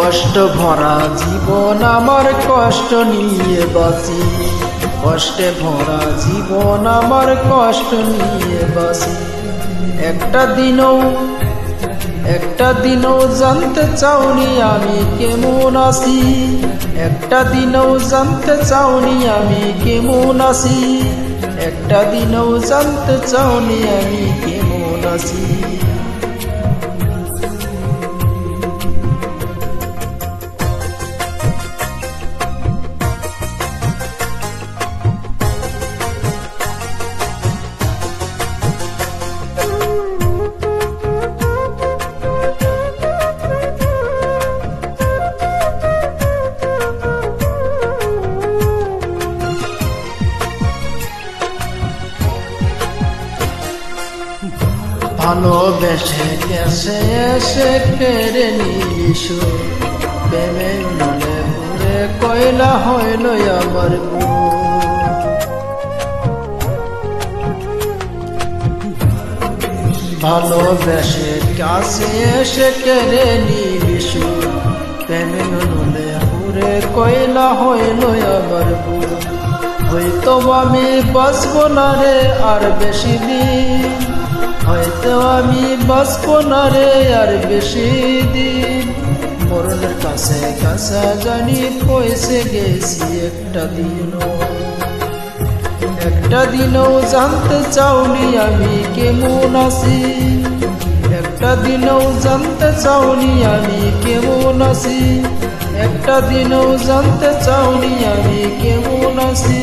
কষ্ট ভরা জীবন আমার, কষ্ট নিয়ে বাঁচি। কষ্টে ভরা জীবন আমার, কষ্ট নিয়ে বাঁচি। একটা দিনও জানতে চাওনি আমি কেমন আছি। একটা দিনও জানতে চাওনি আমি কেমন আছি। একটা দিনও জানতে চাওনি আমি কেমন আছি। ভালোবেসে গেছে এসে কেড়ে নিস, প্রেমে নলে পুরে কয়লা হইল আমার বুক। ভালোবেসে কাছে এসে কেড়ে নিস, প্রেমে নলে পুরে কয়লা হইল আমার বুক। হয়তো আমি বাঁচবো না রে আর বেশি দিন, হয়তো আমি বাঁচবো না রে আর বেশি দিন। মরণের কাছে কাছে জানি পয়সে গেছি। একটা দিনও জানতে চাওনি আমি কেমন আছি। একটা দিনও জানতে চাওনি আমি কেমন আছি। একটা দিনও জানতে চাওনি আমি কেমন আছি।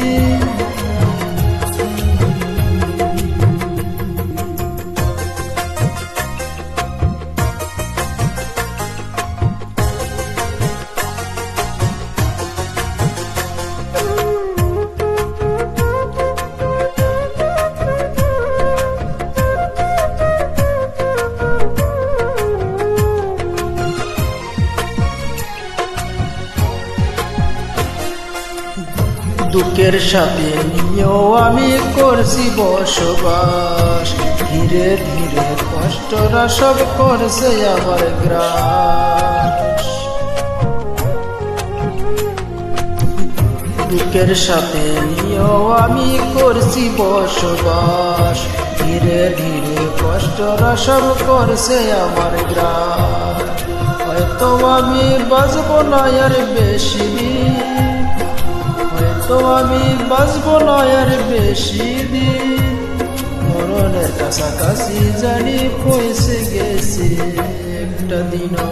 দুঃখের সাথে নিয়েও আমি করছি বসবাস। ধীরে ধীরে কষ্টরা সব করছে আমার গ্রাস। দুঃখের সাথে নিয়েও আমি করছি বসবাস। ধীরে ধীরে কষ্টরা সব করছে আমার গ্রাস। হয়তো আমি বাঁচবো না আর বেশি দিন, তো আমি বাঁচবো না আর বেশি দিন। মরণের কাছাকাছি জানি পৌঁছে গেছি। একটা দিনও